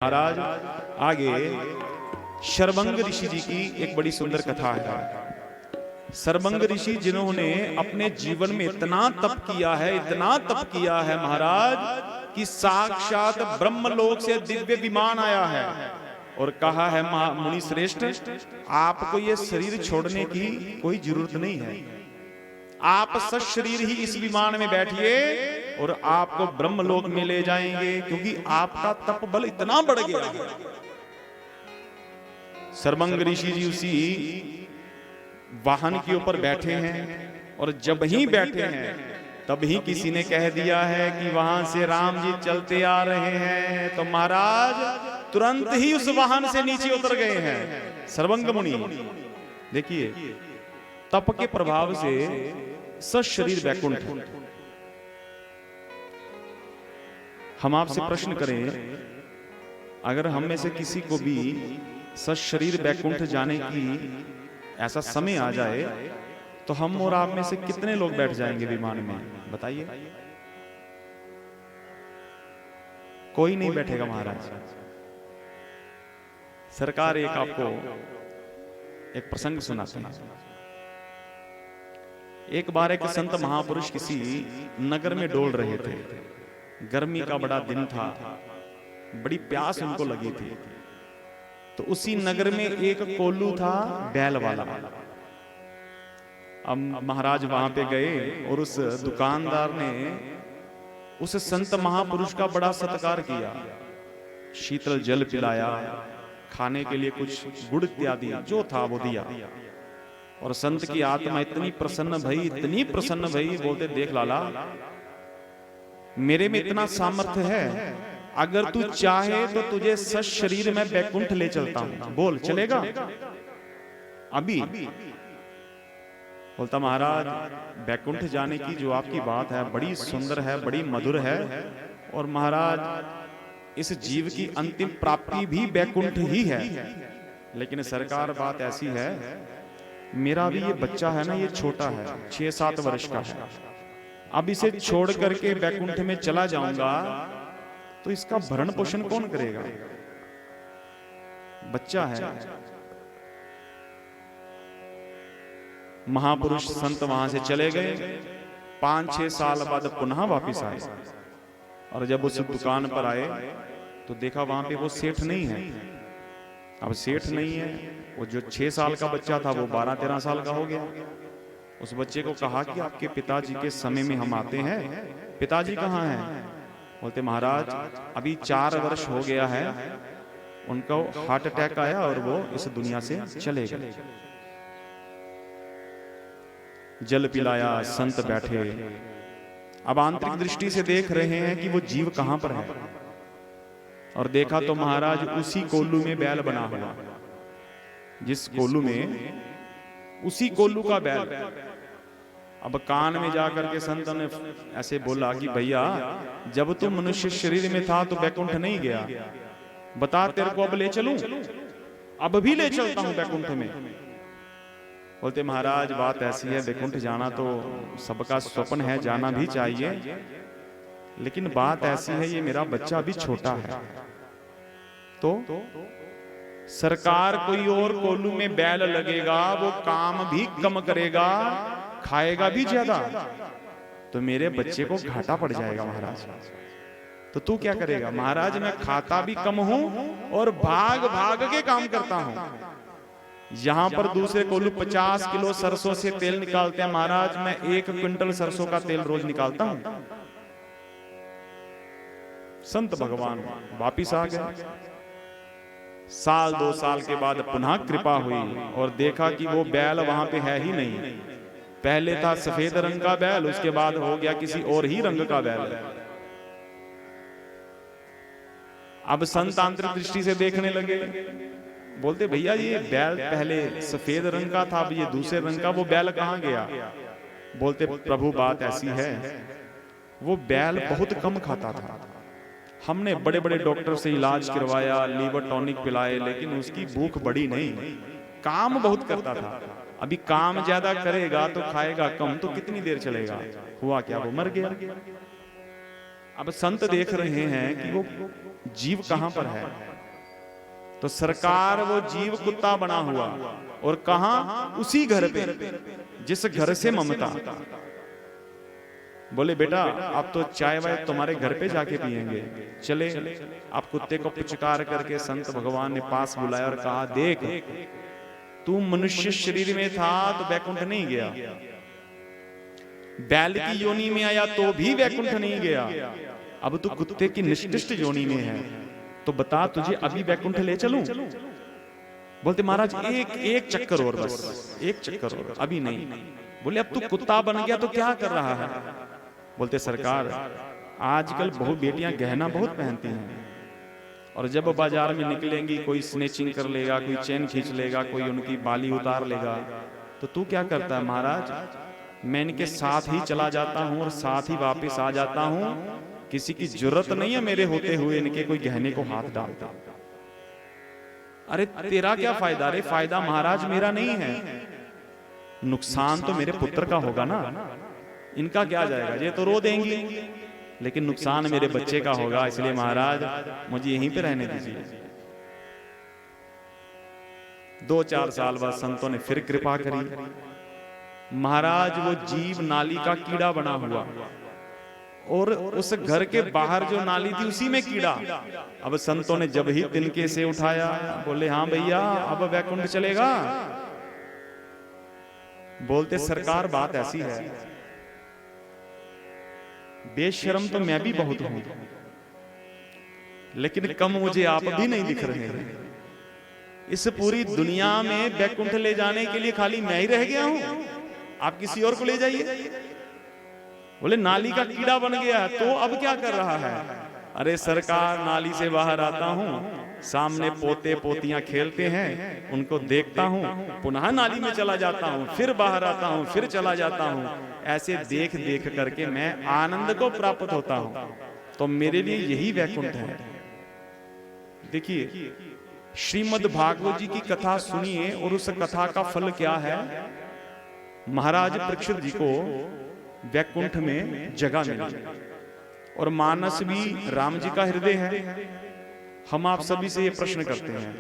महाराज आगे शर्वंग ऋषि जी की एक बड़ी सुंदर कथा है। शर्वंग ऋषि जिन्होंने अपने जीवन में इतना तप किया है, इतना तप किया है महाराज, कि साक्षात ब्रह्मलोक से दिव्य विमान आया है और कहा है मुनि श्रेष्ठ, आपको ये शरीर छोड़ने की कोई जरूरत नहीं है, आप सशरीर ही इस विमान में बैठिए और आपको ब्रह्मलोक में ले जाएंगे, क्योंकि आपका तप बल इतना बढ़ गया है। शर्वंग ऋषि जी उसी वाहन के ऊपर बैठे हैं और जब ही बैठे हैं तब ही किसी ने कह दिया है कि वहां से राम जी चलते आ रहे हैं, तो महाराज तुरंत ही उस वाहन से नीचे उतर गए हैं शर्वंग मुनि। देखिए तप के प्रभाव से सशरीर वैकुंठ। हम आपसे प्रश्न करें, अगर हम में से किसी को भी सशरीर वैकुंठ जाने की ऐसा समय आ जाए तो हम और आप में से कितने लोग बैठ जाएंगे विमान में? बताइए। कोई नहीं बैठेगा महाराज। सरकार एक आपको एक प्रसंग सुनाते हैं। एक बार एक संत महापुरुष किसी नगर में डोल रहे थे। गर्मी का बड़ा दिन था, बड़ी प्यास उनको लगी थी। तो उसी नगर में एक कोल्लू था बैल वाला। अब महाराज वहां पे गए और उस दुकानदार ने उस संत महापुरुष का बड़ा सत्कार किया, शीतल जल पिलाया, खाने के लिए कुछ गुड़ इत्यादि जो था वो दिया। और संत की आत्मा इतनी प्रसन्न भई, इतनी प्रसन्न भई, बोलते देख लाला, मेरे में इतना सामर्थ्य है, अगर तू चाहे तो तुझे सशरीर में वैकुंठ ले चलता हूं, बोल चलेगा? अभी बोलता महाराज वैकुंठ जाने की जो आपकी बात है बड़ी सुंदर है, बड़ी मधुर है, और महाराज इस जीव की अंतिम प्राप्ति भी वैकुंठ ही है, लेकिन सरकार बात ऐसी है, मेरा भी ये बच्चा है ना, ये छोटा है, 6-7 वर्ष का है, अब इसे छोड़ करके वैकुंठ में चला जाऊंगा तो इसका भरण पोषण कौन करेगा? बच्चा है। महापुरुष संत वहां से चले गए। 5-6 साल बाद पुनः वापिस आए और जब उस दुकान पर आए तो देखा वहां पे वो सेठ नहीं है। अब सेठ नहीं है, वो जो 6 साल का बच्चा था वो 12-13 साल का हो गया। उस बच्चे को कहा कि आपके पिताजी के समय में हम आते हैं, पिताजी कहाँ हैं? बोलते महाराज अभी 4 वर्ष हो गया है, उनको हार्ट अटैक आया और वो इस दुनिया से चले गए। जल पिलाया, संत बैठे, अब आंतरिक दृष्टि से देख रहे हैं कि वो जीव कहां पर है, और देखा तो महाराज उसी कोल्लू में बैल बना हुआ, जिस कोल्लू में, उसी कोल्लू का बैल। अब कान में जाकर के संत ने ऐसे बोला कि भैया जब तू मनुष्य शरीर में था तो वैकुंठ नहीं गया, बता तेरे को अब ले चलूं? अब भी ले चलता हूं वैकुंठ में। बोलते महाराज बात ऐसी है, वैकुंठ जाना तो सबका स्वप्न है, जाना भी चाहिए, लेकिन बात ऐसी है ये मेरा बच्चा अभी छोटा है, तो सरकार कोई और कोल्लू में बैल लगेगा, वो काम भी कम करेगा, खाएगा भी ज्यादा, तो मेरे बच्चे को घाटा पड़ जाएगा महाराज। तो तू क्या करेगा? महाराज मैं खाता भी कम हूं और भाग भाग के काम करता हूं। यहां पर दूसरे कोल्लू 50 किलो सरसों से तेल निकालते हैं, महाराज मैं 1 क्विंटल सरसों का तेल रोज निकालता हूं। संत भगवान वापिस आ गए। 1-2 साल के बाद पुनः कृपा हुई और देखा कि वो बैल वहां पे है ही नहीं। पहले था सफेद रंग का बैल, उसके बाद हो गया किसी और ही रंग का बैल। अब संत आंतरिक दृष्टि से देखने लगे, बोलते भैया ये बैल पहले सफेद रंग का था, अब ये दूसरे रंग का, वो बैल कहां गया? बोलते प्रभु बात ऐसी है, वो बैल बहुत कम खाता था, हमने बड़े बड़े डॉक्टर से इलाज करवाया, लीवर टॉनिक पिलाए, लेकिन उसकी भूख बढ़ी नहीं, काम बहुत करता था। अभी काम ज्यादा करेगा तो खाएगा कम, तो कितनी देर चलेगा? हुआ क्या? वो मर गया। अब संत देख रहे हैं कि वो जीव कहां पर है, तो सरकार वो जीव कुत्ता बना हुआ, और कहां? उसी घर पे जिस घर से ममता। बोले बेटा आप तो चाय वाय तुम्हारे घर पे जाके पिएंगे, चले। आप कुत्ते को पुचकार करके संत भगवान ने पास बुलाया और कहा, देख तू मनुष्य शरीर में था तो वैकुंठ नहीं गया, बैल की योनि में आया तो भी वैकुंठ नहीं गया, अब तू कुत्ते की निष्ठिष्ट योनि में है, तो बता तुझे अभी वैकुंठ ले चलूं? बोलते महाराज एक चक्कर और, बस एक चक्कर और, अभी नहीं। बोले अब तू कुत्ता बन गया तो क्या कर रहा है? बोलते सरकार आजकल बहु बेटियां गहना बहुत पहनती हैं, और जब बाजार में निकलेंगी कोई स्नेचिंग कर लेगा, कोई चेन खींच लेगा, कोई उनकी बाली उतार लेगा, तो तू क्या करता है? महाराज मैं इनके साथ ही चला जाता हूं और साथ ही वापस आ जाता हूं, किसी की जरूरत नहीं है मेरे होते हुए इनके कोई गहने को हाथ डालता। अरे तेरा क्या फायदा? अरे फायदा महाराज मेरा नहीं है, नुकसान तो मेरे पुत्र का होगा ना, इनका क्या जाएगा, ये तो रो देंगी, लेकिन नुकसान मेरे बच्चे का होगा, इसलिए महाराज मुझे यहीं पे रहने दीजिए। 2-4 साल बाद संतों ने फिर कृपा करी, महाराज वो जीव नाली का कीड़ा बना हुआ, और उस घर के बाहर जो नाली थी उसी में कीड़ा। अब संतों ने जब ही तिनके से उठाया, बोले हाँ भैया अब वैकुंठ चलेगा। बोलते सरकार बात ऐसी है, बेशर्म तो मैं भी बहुत हूं, लेकिन कम मुझे आप भी नहीं दिख रहे हैं। इस पूरी दुनिया में वैकुंठ ले जाने के लिए खाली मैं ही रह गया हूं, आप किसी और को ले जाइए। बोले नाली का कीड़ा बन गया तो अब क्या कर रहा है? अरे सरकार नाली से बाहर आता हूं, सामने पोते पोतियां खेलते हैं, उनको देखता हूं, पुनः नाली में चला जाता हूं, फिर बाहर आता हूं, फिर चला जाता हूं, ऐसे देख देख करके मैं आनंद को प्राप्त होता हूं, तो मेरे लिए यही वैकुंठ है। देखिए श्रीमद् भागवत जी की कथा सुनिए, और उस कथा का फल क्या है। महाराज परीक्षित जी को वैकुंठ में जगह मिली, और मानस भी राम जी का हृदय है। हम आप सभी से ये प्रश्न करते हैं,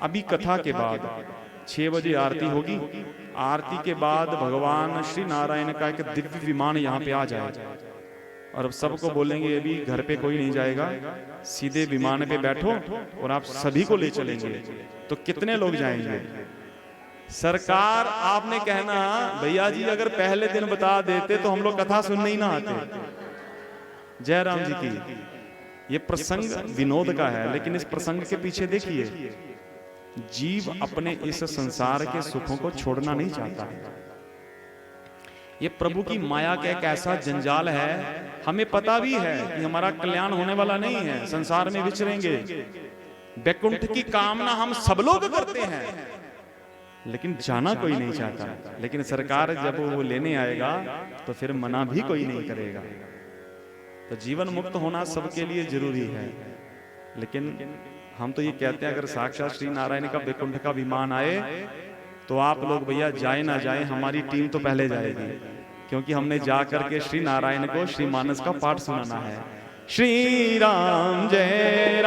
अभी कथा के बाद 6 बजे आरती होगी, आरती के बाद भगवान श्री नारायण का एक दिव्य विमान यहाँ पे आ जाए, और अब सबको बोलेंगे अभी घर पे कोई नहीं जाएगा, सीधे विमान पे बैठो और आप सभी को ले चलेंगे। तो कितने लोग जाएंगे? सरकार आपने कहना भैया जी अगर पहले दिन बता देते तो हम लोग कथा सुनने ही ना आते। जय राम जी की। ये प्रसंग विनोद का है, लेकिन इस प्रसंग के पीछे देखिए, जीव अपने इस संसार के सुखों को छोड़ना नहीं चाहता। ये प्रभु की माया का एक ऐसा जंजाल है, हमें पता भी है कि हमारा कल्याण होने वाला नहीं है, संसार में विचरेंगे। वैकुंठ की कामना हम सब लोग करते हैं, लेकिन जाना कोई नहीं चाहता। लेकिन सरकार जब वो लेने आएगा तो फिर मना भी कोई नहीं करेगा। तो जीवन मुक्त होना सबके लिए जरूरी है, लेकिन हम तो ये कहते हैं अगर साक्षात श्री नारायण का वैकुंठ का विमान आए तो आप लोग भैया जाए ना जाए, हमारी टीम तो पहले जाएगी, क्योंकि हमने जा करके श्री नारायण को श्री मानस का पाठ सुनाना है। श्री राम जय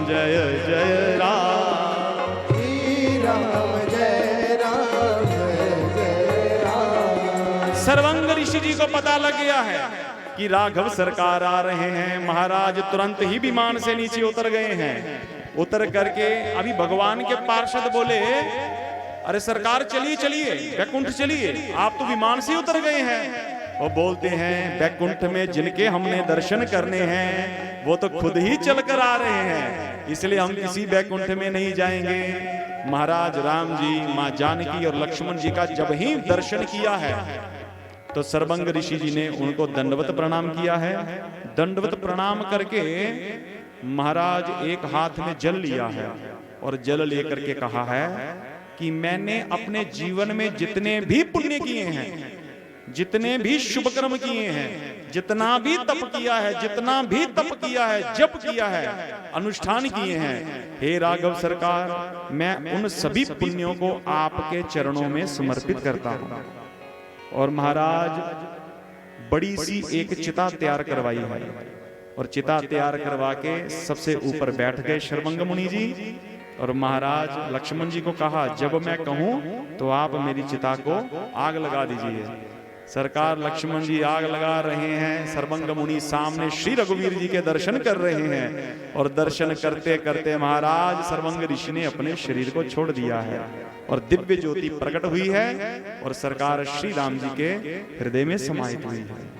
जय राम, श्री राम जय राम। सर्वंग ऋषि जी को पता लग गया है कि राघव सरकार आ रहे हैं। महाराज तुरंत ही विमान से नीचे उतर गए हैं। उतर करके अभी भगवान के पार्षद बोले अरे सरकार चलिए चलिए वैकुंठ चलिए, आप तो विमान से उतर गए हैं। वो बोलते हैं वैकुंठ में जिनके हमने दर्शन करने हैं वो तो खुद ही चलकर आ रहे हैं, इसलिए हम किसी वैकुंठ में नहीं जाएंगे। महाराज राम जी, माँ जानकी और लक्ष्मण जी का जब ही दर्शन किया है तो सर्वंग ऋषि जी ने उनको दंडवत प्रणाम किया है। दंडवत प्रणाम करके महाराज एक हाथ में जल लिया है और जल लेकर के कहा है कि मैंने अपने जीवन में जितने भी पुण्य किए हैं, जितने भी शुभ कर्म किए हैं, जितना भी तप किया है, जितना भी तप किया है, जप किया है, अनुष्ठान किए हैं, हे राघव सरकार मैं उन सभी पुण्यों को आपके चरणों में समर्पित करता हूं। और महाराज बड़ी सी एक चिता तैयार करवाई है और चिता तैयार करवा के सबसे ऊपर बैठ गए शर्वंग मुनि जी। और महाराज लक्ष्मण जी को कहा, जब मैं कहूं तो आप मेरी चिता को आग लगा दीजिए। सरकार लक्ष्मण जी आग लगा रहे हैं, सर्वंग मुनि सामने श्री रघुवीर जी के दर्शन कर रहे हैं। और दर्शन करते करते महाराज सर्वंग ऋषि ने अपने शरीर को छोड़ दिया है और दिव्य ज्योति प्रकट हुई है और सरकार श्री राम जी के हृदय में समाहित हुई है।